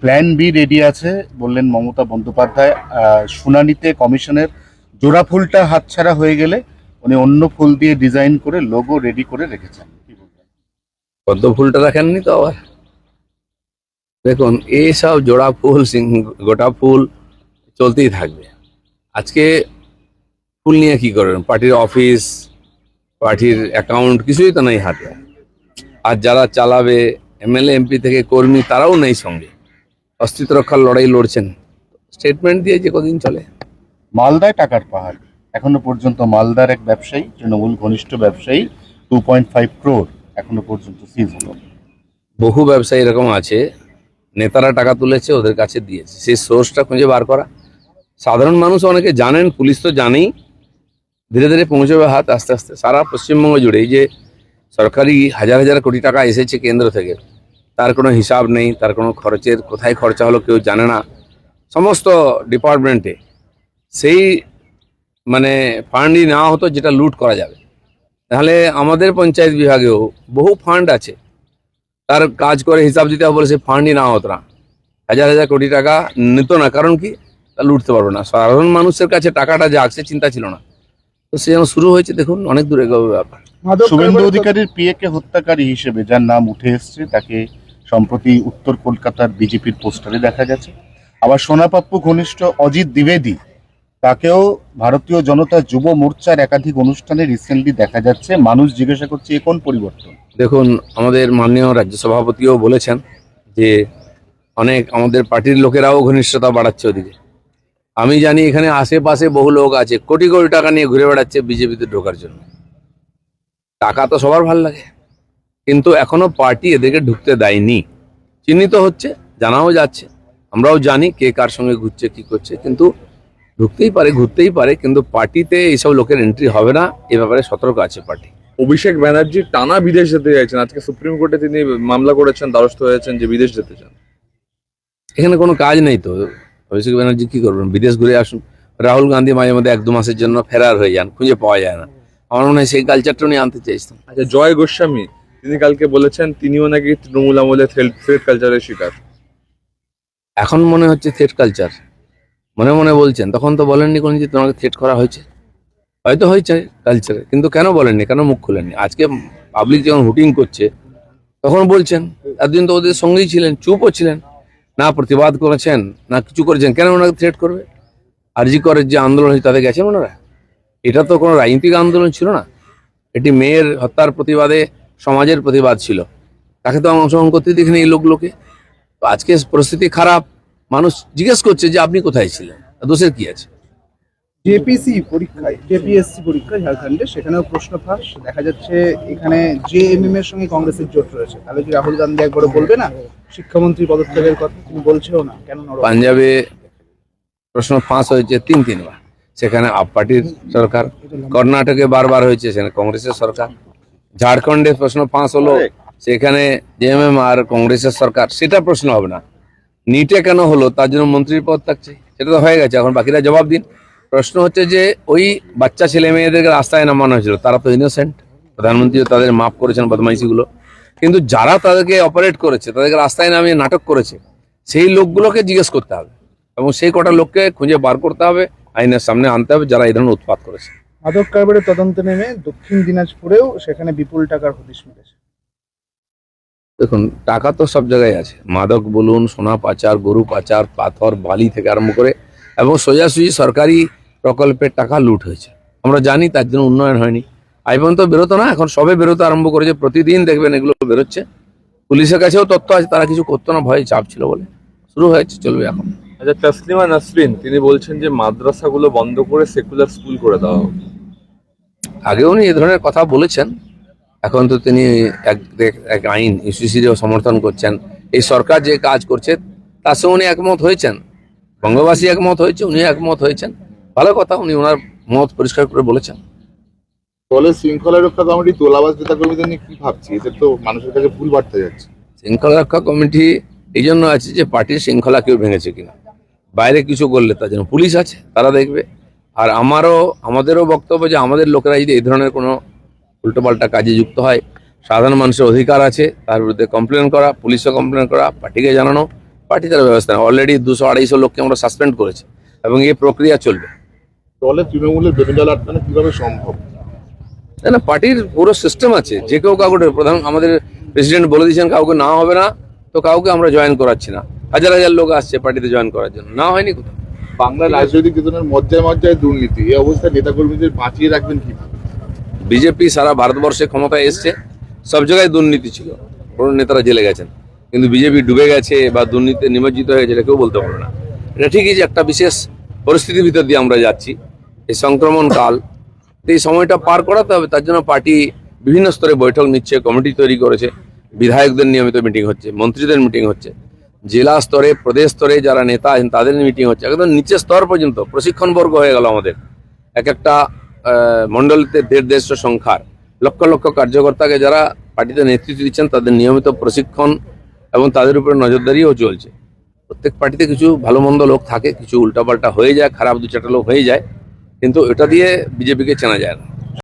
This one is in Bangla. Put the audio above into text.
প্ল্যান বি রেডি আছে বললেন মমতা বন্দ্যোপাধ্যায়। শুনানিতে কমিশনের জোড়া ফুলটা হাতছাড়া হয়ে গেলে উনি অন্য ফুল দিয়ে ডিজাইন করে লোগো রেডি করে রেখেছেন। কি বলবেন? পদ্ম ফুলটা রাখেননি তো আবার? দেখুন, এইসব জোড়া ফুল গোটা ফুল চলতেই থাকবে। আজকে ফুল নিয়ে কি করবেন? পার্টির অফিস, পার্টির অ্যাকাউন্ট কিছুই তো নেই হাতে। আর যারা চালাবে এমএলএ এমপি থেকে কর্মী, তারাও নেই সঙ্গে। অস্তিত্ব রক্ষার লড়াই লড়ছেন, স্টেটমেন্ট দিয়ে যে কদিন চলে। মালদায় টাকার পাহাড়, এখনো পর্যন্ত মালদার এক ব্যবসায়ী, তৃণমূল ঘনিষ্ঠ ব্যবসায়ী, 2.5 crore এখনো পর্যন্ত সিজ হলো। বহু ব্যবসায়ী এরকম আছে, নেতারা টাকা তুলেছে, ওদের কাছে দিয়েছে, সেই সোর্সটা খুঁজে বার করা। সাধারণ মানুষ অনেকে জানেন, পুলিশ তো জানেই। ধীরে ধীরে পৌঁছবে হাত, আস্তে আস্তে সারা পশ্চিমবঙ্গ জুড়ে। এই যে সরকারি হাজার হাজার কোটি টাকা এসেছে কেন্দ্র থেকে, তার কোনো হিসাব নেই, তার কোনো খরচের কোথায় খরচা হলো কেউ জানে না। সমস্ত ডিপার্টমেন্টে সেই মানে ফান্ডই নেওয়া হতো যেটা লুট করা যাবে। তাহলে আমাদের পঞ্চায়েত বিভাগেও বহু ফান্ড আছে, তার কাজ করে হিসাব দিতে হবে বলে সে ফান্ডই নেওয়া হতো না। হাজার হাজার কোটি টাকা নিত না, কারণ কি? তা লুটতে পারবে না। সাধারণ মানুষের কাছে টাকাটা যাচ্ছে চিন্তা ছিল না। তো সে যেন শুরু হয়েছে, দেখুন অনেক দূরে ব্যাপার। শুভেন্দু অধিকারীর পিএ কে হত্যাকারী হিসেবে যার নাম উঠে এসছে, তাকে সম্প্রতি উত্তর কলকাতার বিজেপির পোস্টারে দেখা গেছে। আবার সোনাপাপ্পু ঘনিষ্ঠ অজিত দ্বিবেদী, তাকেও ভারতীয় জনতা যুব মোর্চার একাধিক অনুষ্ঠানে রিসেন্টলি দেখা যাচ্ছে। মানুষ জিজ্ঞাসা করছে এ কোন পরিবর্তন? দেখুন, আমাদের মাননীয় রাজ্য সভাপতিও বলেছেন যে অনেক আমাদের পার্টির লোকেরাও ঘনিষ্ঠতা বাড়াচ্ছে ওদিকে। আমি জানি এখানে আশেপাশে বহু লোক আছে কোটি কোটি টাকা নিয়ে ঘুরে বেড়াচ্ছে বিজেপিতে ঢোকার জন্য। টাকা তো সবার ভালো লাগে, কিন্তু এখনো পার্টি এদেরকে ঢুকতে দেয়নি। চিহ্নিত হচ্ছে, জানাও যাচ্ছে, আমরাও জানি কে কার সঙ্গে ঘুরছে কি করছে, কিন্তু ঢুকতেই পারে, ঘুরতেই পারে, কিন্তু পার্টিতে এইসব লোকের এন্ট্রি হবে না, এ ব্যাপারে সতর্ক আছে পার্টি। অভিষেক ব্যানার্জি টানা বিদেশ যেতে চাইছেন, আজকে সুপ্রিম কোর্টে তিনি মামলা করেছেন, দ্বারস্থ হয়েছেন যে বিদেশ যেতে চান। এখানে কোনো কাজ নেই তো, অভিষেক ব্যানার্জি কি করবেন? বিদেশ ঘুরে আসুন। রাহুল গান্ধী মাঝে মধ্যে 1-2 মাসের জন্য ফেরার হয়ে যান, খুঁজে পাওয়া যায় না। আমার মনে হয় সেই কালচারটা নিয়ে আনতে চাইছেন। আচ্ছা, জয় গোস্বামী তিনি কালকে বলেছেন তিনিও নাকি তৃণমূল আমলে থ্রেড কালচারের শিকার। এখন মনে হচ্ছে থ্রেট কালচার, মনে মনে বলছেন, তখন তো বলেননি কোনো যে তোমাকে থ্রেট করা হয়েছে। হয়তো হয়েছে কালচারে, কিন্তু কেন বলেননি, কেন মুখ খোলেননি? আজকে পাবলিক যখন হুটিং করছে তখন বলছেন। এতদিন তো ওদের সঙ্গেই ছিলেন, চুপও ছিলেন, না প্রতিবাদ করেছেন না কিছু করেছেন। কেন ওনাকে থ্রেট করবে? আরজি করের যে আন্দোলন হয়েছে তাতে গেছেন ওনারা? এটা তো কোনো রাজনৈতিক আন্দোলন ছিল না, এটি মেয়ের হত্যার প্রতিবাদে সমাজের প্রতিবাদ ছিল। তাকে তো অংশগ্রহণ করতে দেখিনি এই লোকগুলোকে। তো আজকে পরিস্থিতি খারাপ, মানুষ জিজ্ঞেস করছে যে আপনি কোথায় ছিলেন, দোষের কি আছে? জেপিএসসি পরীক্ষায় ঝাড়খণ্ডে, সেখানেও প্রশ্ন ফাঁস দেখা যাচ্ছে। এখানে জেএমএম এর সঙ্গে কংগ্রেসের জোট রয়েছে, তাহলে কি রাহুল গান্ধী একবারও বলবে না শিক্ষামন্ত্রী পদত্যাগের কথা? তিনি বলছেও না, কেন নরম? পাঞ্জাবে প্রশ্ন ফাঁস হয়েছে 3-3 বার, সেখানে আপ পার্টির সরকার। কর্ণাটকে বারবার হয়েছে, সেখানে কংগ্রেসের সরকার। ঝাড়খণ্ডে প্রশ্ন ফাঁস হলো, সেখানে জেএমএম আর কংগ্রেসের সরকার। সেটা প্রশ্ন হবে না। নিটে কেন হলো, তার জন্য মন্ত্রীর পদ থাকছে, সেটা তো হয়ে গেছে, এখন বাকিরা জবাব দিন। প্রশ্ন হচ্ছে যে ওই বাচ্চা ছেলে মেয়েদেরকে রাস্তায় নামানো হয়েছিল, তারা তো ইনোসেন্ট, প্রধানমন্ত্রী তাদের মাফ করেছেন বদমাইশিগুলো। কিন্তু যারা তাদেরকে অপারেট করেছে, তাদেরকে রাস্তায় নামিয়ে নাটক করেছে, সেই লোকগুলোকে জিজ্ঞেস করতে হবে, এবং সেই কটা লোককে খুঁজে বার করতে হবে, আইনের সামনে আনতে হবে, যারা এই ধরনের উৎপাত করেছে। মাদক কারবারের তদন্তে নেমে দক্ষিণ দিনাজপুরেও সেখানে বিপুল টাকার হদিশ মিলেছে। দেখুন, টাকা তো সব জায়গায় আছে, মাদক বলুন, সোনা পাচার, গরু পাচার, পাথর বালি থেকে আরম্ভ করে, এবং সোজাসুজি সরকারি প্রকল্পের টাকা লুট হয়েছে। আমরা জানি, তার জন্য উন্নয়ন হয়নি। আই পর্যন্ত বেরোতো না, এখন সবে বেরোতে আরম্ভ করেছে। প্রতিদিন দেখবেন এগুলো বেরোচ্ছে। পুলিশের কাছেও তথ্য আছে, তারা কিছু করতো না, ভয়ে চাপ ছিল বলে। শুরু হয়েছে, চলবে এখন। আচ্ছা, তসলিমা নাসরিন তিনি বলছেন যে মাদ্রাসাগুলো বন্ধ করে সেকুলার স্কুল করে দেওয়া হোক। আগে উনি এ ধরনের কথা বলেছেন, এখন তো তিনি এক আইন ইউসিসিরও সমর্থন করছেন। এই সরকার যে কাজ করছে তার সঙ্গে উনি একমত হয়েছেন, বঙ্গবাসী একমত হয়েছে, উনি একমত হয়েছেন। ভালো কথা, উনি ওনার মত পরিষ্কার করে বলেছেন। দলের শৃঙ্খলা রক্ষা কমিটি তোলাবাজ নেতা কর্মীদের নিয়ে কি ভাবছি? এদের তো মানুষের কাছে ভুল বার্তা যাচ্ছে। শৃঙ্খলা রক্ষা কমিটি এই জন্য আছে যে পার্টির শৃঙ্খলা কেউ ভেঙেছে কিনা, বাইরে কিছু করলে তার জন্য পুলিশ আছে, তারা দেখবে। আর আমাদেরও বক্তব্য যে আমাদের লোকেরা যদি এই ধরনের কোনো উল্টোপাল্টা কাজে যুক্ত হয়, সাধারণ মানুষের অধিকার আছে তার বিরুদ্ধে কমপ্লেন করা, পুলিশও কমপ্লেন করা, পার্টিকে জানানো, পার্টি তার ব্যবস্থা নেয়। অলরেডি 200-250 লোককে আমরা সাসপেন্ড করেছি এবং এই প্রক্রিয়া চলবে। দলে তৃণমূলের বেনিডাল আটকানো কিভাবে সম্ভব? না পার্টির পুরো সিস্টেম আছে, যে কেউ কাউকে প্রধান আমাদের প্রেসিডেন্ট বলে দিয়েছেন কাউকে না হবে না, তো কাউকে আমরা জয়েন করাচ্ছি না। হাজার হাজার লোক আসছে পার্টিতে জয়েন করার জন্য, না হয়নি কোথাও। বাংলার রাজনৈতিক চেতনার মজ্জায় দুর্নীতি, এই অবস্থায় নেতাকর্মীদের বাঁচিয়ে রাখবেন কিভাবে? বিজেপি সারা ভারতবর্ষে ক্ষমতায় এসছে, সব জায়গায় দুর্নীতি ছিল, বড় নেতারা জেলে গেছেন, কিন্তু বিজেপি ডুবে গেছে বা দুর্নীতিতে নিমজ্জিত হয়েছে এটা কেউ বলতে পারবে না। এটা ঠিকই যে একটা বিশেষ পরিস্থিতির ভিতর দিয়ে আমরা যাচ্ছি, এই সংক্রমণ কাল, এই সময়টা পার করাতে হবে। তার জন্য পার্টি বিভিন্ন স্তরে বৈঠক নিচ্ছে, কমিটি তৈরি করেছে, বিধায়কদের নিয়মিত মিটিং হচ্ছে, মন্ত্রীদের মিটিং হচ্ছে, জেলা স্তরে প্রদেশ স্তরে যারা নেতা আছেন তাদের মিটিং হচ্ছে, একদম নিচের স্তর পর্যন্ত প্রশিক্ষণ বর্গ হয়ে গেল আমাদের। এক একটা মণ্ডলীতে 150 সংখ্যার লক্ষ লক্ষ কার্যকর্তাকে যারা পার্টিতে নেতৃত্ব দিচ্ছেন তাদের নিয়মিত প্রশিক্ষণ এবং তাদের উপরে নজরদারিও চলছে। প্রত্যেক পার্টিতে কিছু ভালো মন্দ লোক থাকে, কিছু উল্টাপাল্টা হয়ে যায়, খারাপ 2-4টা লোক হয়ে যায়, কিন্তু এটা দিয়ে বিজেপিকে চেনা যায় না।